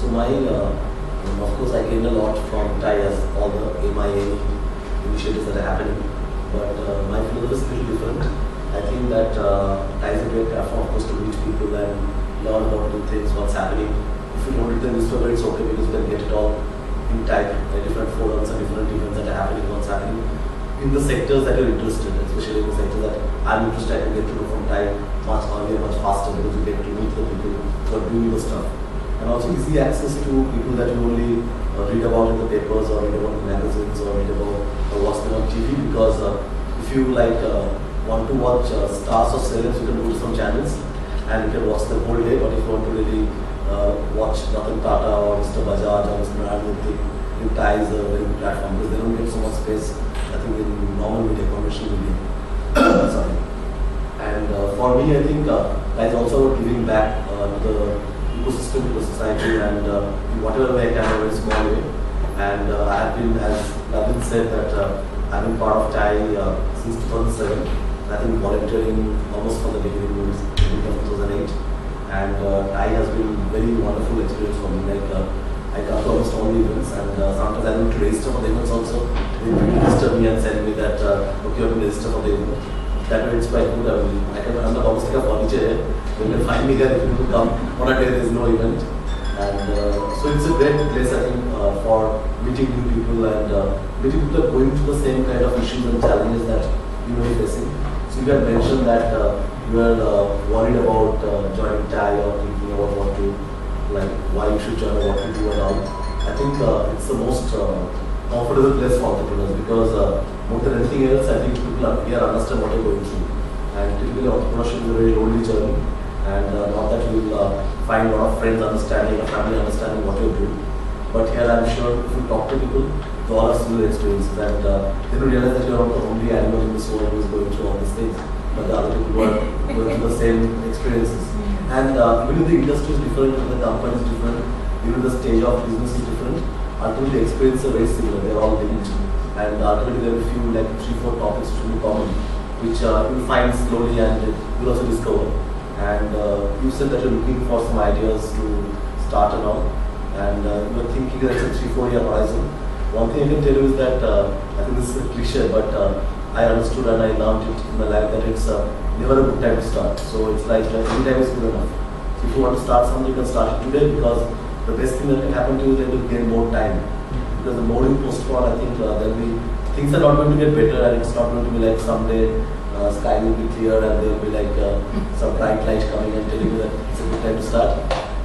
So of course, I gained a lot from TiE as all the MIA initiatives that are happening. But my philosophy is little different. I think that TiE is a great platform, of course, to reach people and learn about new things, what's happening. If you don't read the newspaper, it's okay because you can get it all in type, different forums and different events that are happening, what's happening in the sectors that you're interested in, especially in the sectors that I'm interested. I can get to know from TiE much earlier, much faster, because you get to meet the people who are doing the stuff. And also easy access to people that you only read about in the papers or read about in magazines or read about or watch them on TV, because if you want to watch stars or celebs, you can go to some channels and you can watch them whole day. But if you want to really watch Ratan Tata or Mr. Bajaj or Mr. Narayana, TiE is a very good platform because they don't get so much space, I think, in normal media, commercial media. Sorry. And for me, I think TiE is also giving back to the ecosystem, to the society, and in whatever way I can, in a very small way. And I have been, as Navin said, that I've been part of TiE since 2007. I think volunteering almost from the beginning, in 2008. And TiE has been very wonderful experience for me. I come to almost all the events, and sometimes I need to register for the events also. They register me and send me that, okay, you have to register for the event. That way it's quite good. I'm the almost like a furniture here. You can find me there if you want to come on a day there is no event. And so it's a great place, I think, for meeting new people and meeting people are going through the same kind of issues and challenges that you may be facing. So you had mentioned that you were worried about joining TiE or thinking about what to, why you should join or what to do and all. I think it's the most comfortable place for entrepreneurs, because more than anything else, I think people here understand what you're going through. And typically entrepreneurship is a very lonely journey, and not that you will find a lot of friends understanding, a family understanding what you're doing. But here I'm sure if you talk to people, they all have similar experiences, and they will realize that you're not the only animal in this world who is going through all these things, but the other people who are going through the same experiences. And even if the industry is different, even the company is different, even the stage of business is different, ultimately the experiences are very similar, they're all linked. And ultimately there are a few, 3-4 topics which will be common, which you'll find slowly and you'll also discover. And you said that you're looking for some ideas to start and all, and you're thinking that it's a 3-4 year horizon. One thing I can tell you is that, I think this is a cliche, but I understood and I learned it in my life that it's never a good time to start. So it's like any time is good enough. So if you want to start something, you can start it today, because the best thing that can happen to you is that you'll gain more time. Because the more you postpone, I think there'll be, things are not going to get better, and it's not going to be like someday sky will be clear and there will be some bright light coming and telling you that it's a good time to start.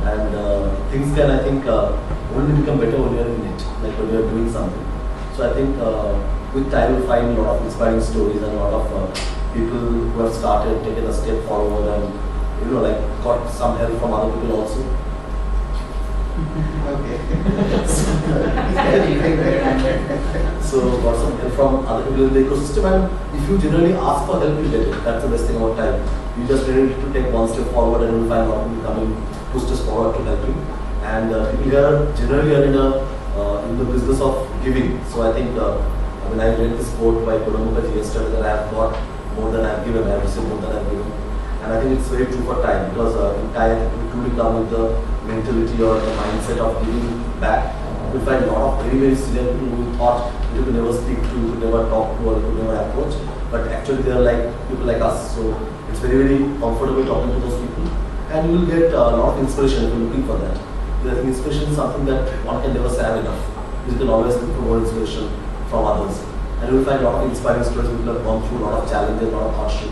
And things can, I think, only become better when you're in it, like when you're doing something. So I think with time you'll find a lot of inspiring stories and a lot of people who have started, taken a step forward, and got some help from other people also. Okay. So got some help from other people in the ecosystem, and if you generally ask for help, you get it. That's the best thing about time. You just really need to take one step forward, and you'll find a lot of people coming, push us forward to help you. And people here generally are in the business of giving. So I think I read this quote by Pritam Roy yesterday that I have got more than I have given. I have received more than I have given. And I think it's very true for TiE, because in TiE you truly come with the mentality or the mindset of giving back. You will find a lot of very, very senior people who thought you could never speak to, you could never talk to, or you could never approach. But actually they are like people like us. So it's very, very comfortable talking to those people. And you will get a lot of inspiration if you're looking for that. Because I think inspiration is something that one can never say have enough. Because you can always look for more inspiration from others. And you will find a lot of inspiring stories. People have gone through a lot of challenges, a lot of hardship,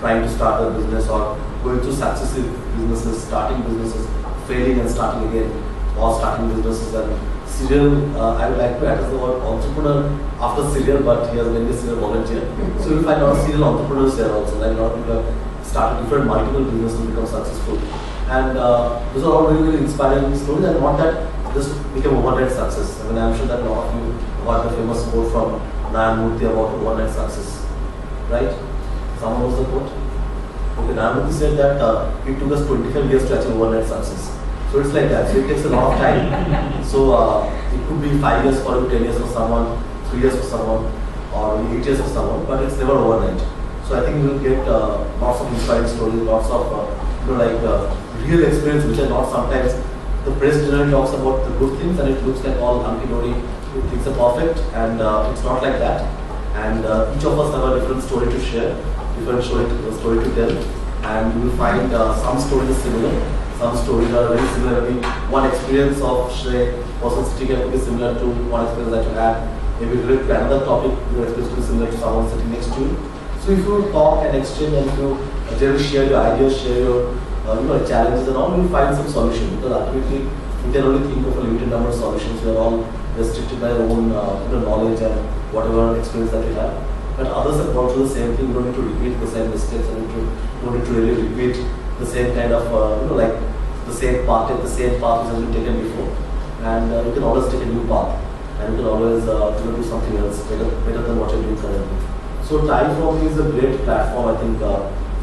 trying to start a business or going through successive businesses, starting businesses, failing and starting again, or starting businesses. And serial, I would like to add the word entrepreneur after serial, but he has been a serial volunteer. So you will find a lot of serial entrepreneurs here also. Like a lot of people have started different multiple businesses and become successful. And those are all really, really inspiring stories, and not that just become overnight success. I'm sure that a lot of you got the famous quote from Narayana about overnight success, right? Someone knows the quote? Okay, Narayana said that it took us 25 years to achieve overnight success. So it's like that. So it takes a lot of time. So it could be 5 years for you, 10 years for someone, 3 years for someone, or 8 years for someone, but it's never overnight. So I think you will get lots of inspiring stories, lots of real experience, which are not sometimes the press generally talks about the good things and it looks like all hunky-dory, things are perfect, and it's not like that. And each of us have a different story to share, different story to tell, and you will find some stories are similar, some stories are very similar. Maybe one experience of say person sitting here could be similar to one experience that you had. Maybe relate to another topic, your experience could be similar to someone sitting next to you. So if you talk and exchange and if you generally share your ideas, share your challenges and all, you will find some solution, because ultimately you can only think of a limited number of solutions. We are all restricted by our own knowledge and whatever experience that we have. But others have gone through the same thing. You don't need to repeat the same mistakes, and you don't need to really repeat the same kind of like the same path which has been taken before. And you can always take a new path, and you can always do something else better than what you're doing currently. So TiE for me is a great platform, I think,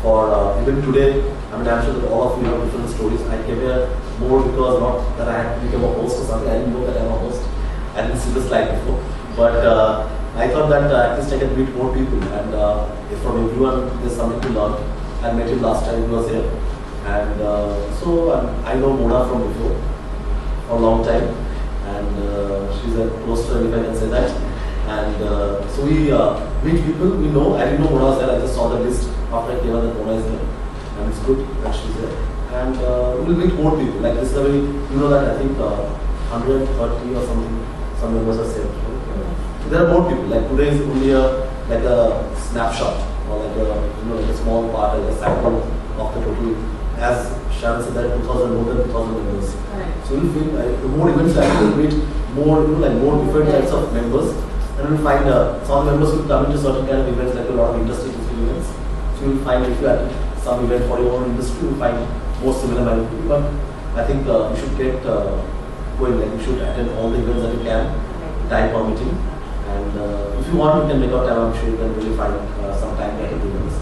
for even today. I mean, I'm sure that all of you have different stories. I came here more because not that I had to become a host or something. I didn't know that I'm a host. I didn't see the slide before. But I thought that at least I can meet more people, and if from everyone there's something to learn. I met him last time he was here, and so I know Mona from before for a long time, and she's a close friend, if I can say that. And so we meet people we know. I didn't know Mona was there. I just saw the list after I came out that Mona is there, and it's good that she's there. And we'll meet more people. Like this is a very, that I think 130 or something. Some members are saved. So there are more people. Like today is only like a snapshot, or like like a small part, like a sample of the total. As Sharon said, that 2,000, more than 2,000 members. Right. So you'll feel the more events happen, you'll meet more, like more different types of members, and you'll find some of the members will come into certain kind of events, like a lot of industry events. So you'll find if you attend some event for your own industry, you'll find more similar minded people. But I think you should get going. Like you should attend all the events that you can, time permitting. And if you want, you can make out time. I'm sure you can really find some time to attend events.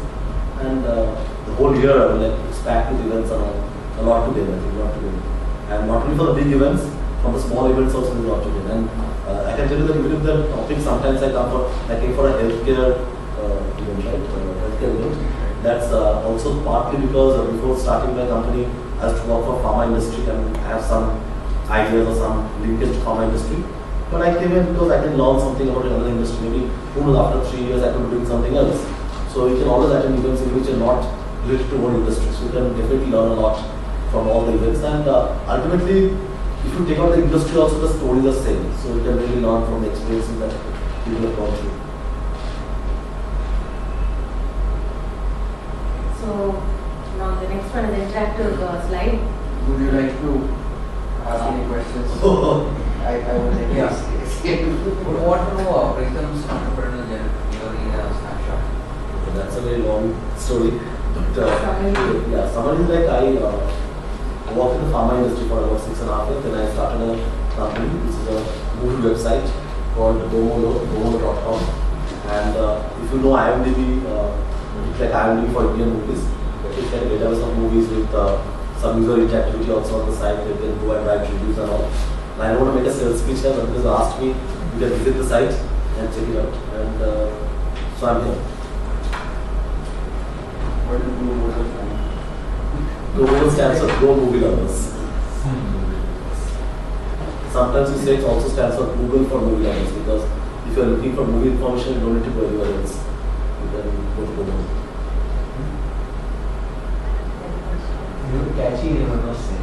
And the whole year, I will like expect to the events are a lot to gain. I think a lot to gain. And not only for the big events, from the small events also there's a lot to gain. And I can tell you that even if the topic sometimes I came for a healthcare event, right? Healthcare event. That's also partly because before starting my company, I used to work for pharma industry and have some ideas or some linkage to pharma industry. But I came here because I can learn something about another industry. Maybe who knows, after 3 years I could be doing something else. So you can always attend events in which are not related to one industry. So you can definitely learn a lot from all the events. And ultimately, if you take out the industry also, the stories are same. So you can really learn from the experiences that people have gone through. So now the next one is interactive slide. Would you like to ask any questions? I would like to ask. Would want to know Pritam's entrepreneurial journey in a snapshot. That's a very long story. But summary is like I worked in the pharma industry for about 6.5 years. Then I started a company, which is a movie website called gomo.com. And if you know IMDb, it's like IMDb for Indian movies. It's like a database of movies with some user interactivity also on the site. They can go and write reviews and all. And I don't want to make a sales speech here, but because they asked me, you can visit the site and check it out. And so I'm here. What do you do? Go stands for Go Movie Lovers. Sometimes we say it also stands for Google for movie lovers, because if you are looking for movie information, you don't need to go anywhere else. You can go to Google. You're catchy, I must say.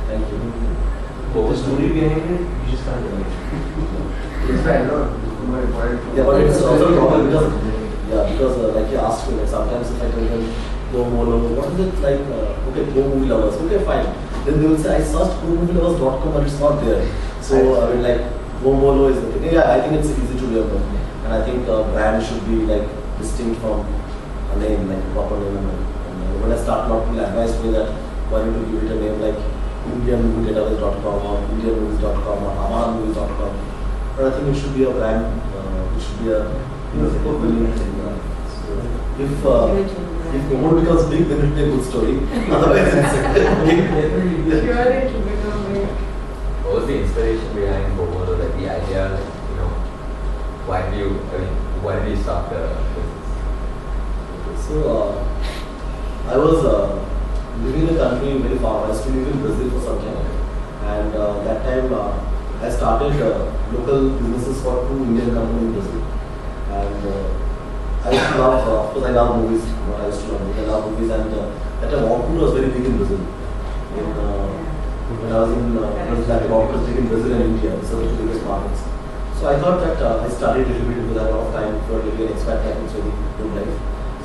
Thank you. But the story behind it, you just can't relate. Yes, I know. Yeah, but it's also a problem because like you asked me, like sometimes if I tell them Go Movie, what is it like? Okay, Go Movie Lovers. Okay, fine. Then they will say I searched GoMovieLovers.com, but it's not there. So I mean, like Go is the thing. Yeah, I think it's easy to remember, and I think brand should be like distinct from a name, like a proper name. And when I started out, people advised me that why don't you give it a name like IndianMovieDatabase.com or IndianMovies.com or AmaraMovies.com. But I think it should be a brand. It should be a brilliant thing. So if Gomo becomes big, then it will be a good story. Otherwise, it's big. Sure, it will become big. What was the inspiration behind Gomo? Like the idea, why did you start the business? So I was living in a country very far. I used to live in Brazil for some time, and time I started local businesses for 2 Indian companies in Brazil. And I used to love, of course I love movies, what I used to love, I love movies, and that time Orkut was very big in Brazil. When I was in Orkut was big in Brazil and India, these are the 2 biggest markets. So I thought that I studied a little bit because I had a lot of time for living an expat life, it's very good life.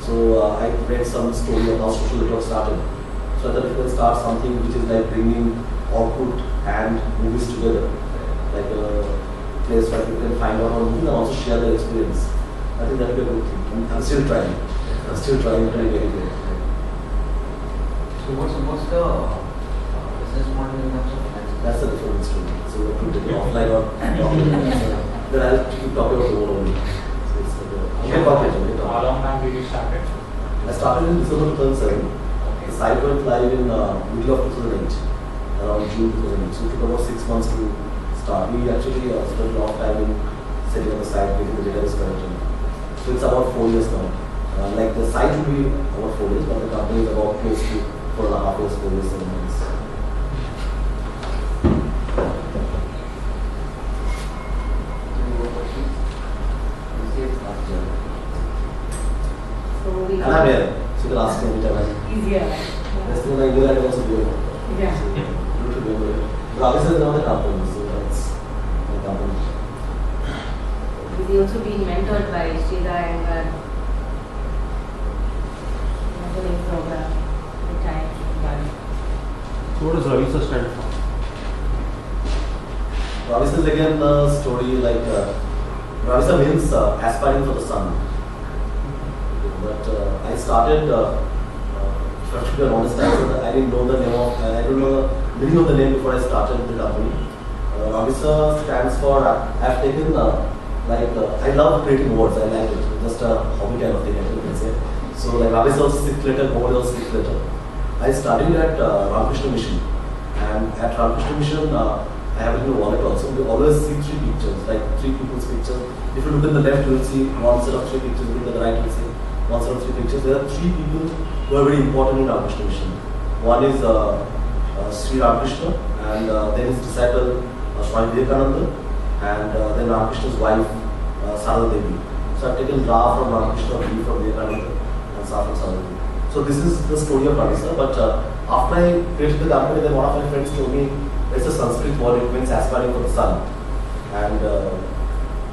So I read some story of how social network started. So I thought we can start something which is like bringing Orkut and movies together, like a place where people can find out on movies and also share their experience. I think that would be a good thing. I'm still trying. I'm still trying to be very good. So what's the business model in terms of finance? That's a different story. So we're going to take it offline or offline. Then I'll keep talking about the world only. So it's like How long time did you start it? I started in December 2007. The site went live in middle of 2008, around June 2008. So it took about 6 months to start. We actually spent a lot of time in setting up the site, making the data is corrected. So it's about 4 years now. Like the site will be about 4 years, but the company is about close to 4.5 years, 4 years, 7 months. So we And I'm here, so you can ask me anytime. easier. That's the thing I knew that I was doing. Yeah. So, good to remember it. But obviously, it's not the company, so that's the company. He's also being mentored by Sridhar and mentoring program the time. So what does Ravisa stand for? Ravisa is again a story like Ravisa means aspiring for the sun. But I started, to be honest, I didn't know the name of, I don't know the meaning of the name before I started the company. Ravisa stands for, I've taken, I love creating words, I like it, just a hobby kind of thing, I can say. So like Ravisa was 6th letter, Mumbai was 6th letter. I studied at Ramakrishna Mission, and at Ramakrishna Mission, I have a little wallet also. We always see 3 pictures, like 3 people's pictures. If you look at the left, you will see 1 set of 3 pictures. If you look at the right, you will see 1 set of 3 pictures. There are 3 people who are very important in Ramakrishna Mission. One is Sri Ramakrishna, and then his disciple Swami Vivekananda, and then Ramakrishna's wife Sarada Devi. So I've taken Ra from Ramakrishna, V from Vivekananda, and Sa from Sarada Devi. So this is the story of Ravisa. But after I created the company, then one of my friends told me it's a Sanskrit word, it means aspiring for the sun. And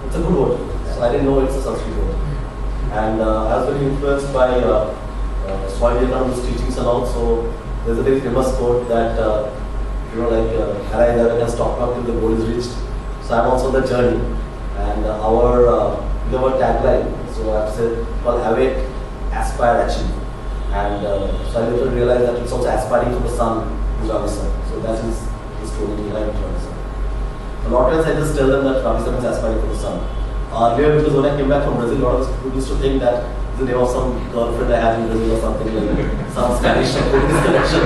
it's a good word. So I didn't know it's a Sanskrit word. And I was very influenced by Swami Vivekananda's teachings and all. So there's a very famous quote that, I never can stop now till the goal is reached. So I'm also on the journey. And our tagline, so I have to say, called awake, aspire, achieve. And so I later realized that it's also aspiring to the sun is Ravisa. So that is the story behind Ravisa. A lot of times I just tell them that Ravisa means aspiring for the sun. Earlier, because when I came back from Brazil, a lot of people used to think that it's the name of some girlfriend I have in Brazil or something like some Spanish or Portuguese connection.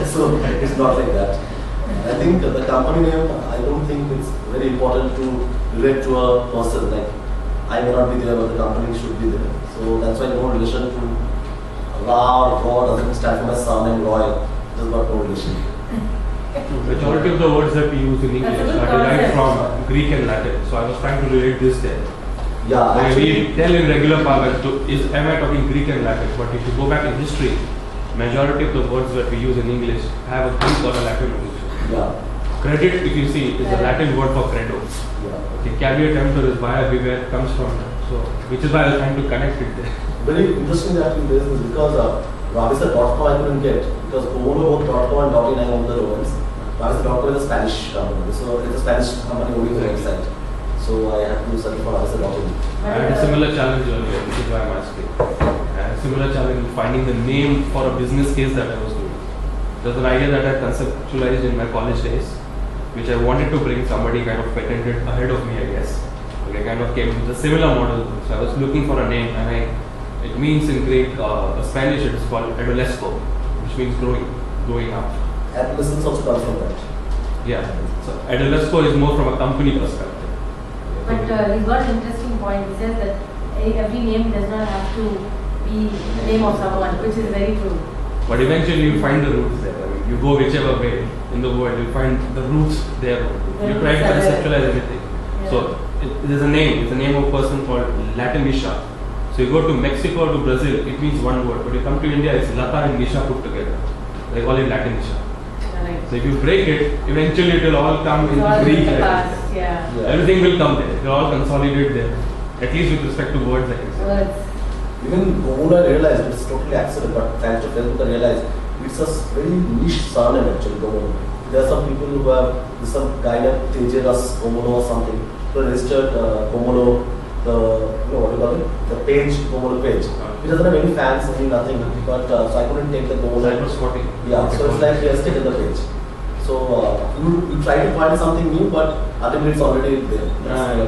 So it's not like that. I think the company name, I don't think it's very important to relate to a person. Like I may not be there, but the company should be there. So that's why no relation to Ra or Raw doesn't stand for my son and Roy. There's got no relation. Majority of the words that we use in English are derived from Greek and Latin. So I was trying to relate this there. Yeah, Like actually, we tell in regular parlance, am I talking Greek and Latin? But if you go back in history, majority of the words that we use in English have a Greek or a Latin root. yeah, Credit, if you see, is a Latin word for credo. yeah. Okay, caveat emptor is via beware comes from that. So, which is why I was trying to connect it there. Very interesting that you raised this because Ravisa.com I couldn't get because both .com and .in I own the domains. Ravisa.com is a Spanish company, so it's a Spanish company only for the website. So I had to search for Ravisa.in. I had a similar challenge earlier, which is why I'm asking. I had a similar challenge in finding the name for a business case that I was doing. There's an idea that I conceptualized in my college days, which I wanted to bring somebody kind of patented ahead of me, I guess. Like I kind of came with a similar model. So I was looking for a name, and it means in Greek, Spanish, it is called adolesco, which means growing up. Adolescence also comes from that. Yeah. So adolesco is more from a company perspective. But he's got an interesting point. He says that every name does not have to be the name of someone, which is very true. But eventually you find the roots there. I mean, You go whichever way in the world, you find the roots there. The You roots try to are there. conceptualize everything. Yeah. So there's a name. It's a name of a person called Latinisha. So you go to Mexico or to Brazil, it means one word. But you come to India, it's Lata and Nisha put together. They call it Latinisha. Correct. So if you break it, eventually it will all come It's into all Greek. in the like past, this. yeah. Yeah. Everything will come there. It will all consolidate there. At least with respect to words, I can say. Words. Even Gomula, I realized it's totally accident, but thanks to Facebook, I realized it's a very niche surname actually, Gomula. There are some people who have, there's some guy named Tejas Gomolo or something, who registered Gomolo, the, what do you call it? The page, Gomolo page. He doesn't have any fans, any nothing, but so I couldn't take the Gomolo. Cyber-squatting. Yeah, so it's like he has taken the page. So you try to find something new, but ultimately it's already there.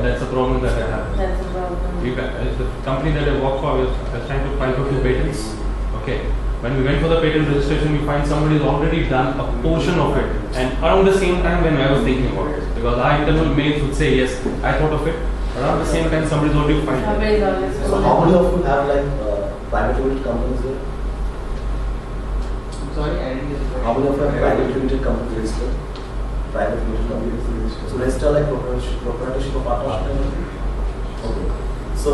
That's a problem that I have. That's a problem. The company that I work for, I was trying to file for 2 patents. Okay. When we went for the patent registration, we find somebody has already done a portion of it. And around the same time when I was thinking about it. Because our internal mails would say, yes, I thought of it. Around the same time, somebody's already find it. Somebody's always So how many of you have like private limited companies here? Sorry, I didn't get the How many of you have question. private limited companies registered? Private limited companies registered. So register like proprietorship or partnership and everything? Okay. So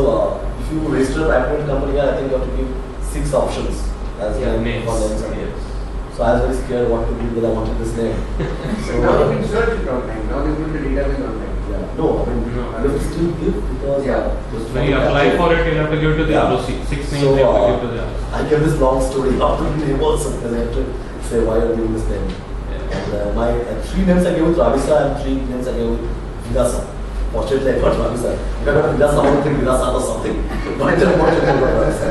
if you register a private limited company here, I think you have to give 6 options as Yeah, name names. for names. Yes. So I was very scared what to do because I wanted this name. So Now you can search it online. Now they put the database online. yeah, no, I mean No. you have to still give because Yeah. just When you apply for it, you have to give it to the Yeah. ROC. 6 names So, you have to give to the ROC. I gave this long story after the name also because I have to say why you're giving this name. Yeah. And my 3 names I gave with Ravisa and 3 names I gave with Vidasa. Fortunately, I got Ravisa. If I got Vidasa, I would think Vidasa or something. But I didn't want to go Ravisa.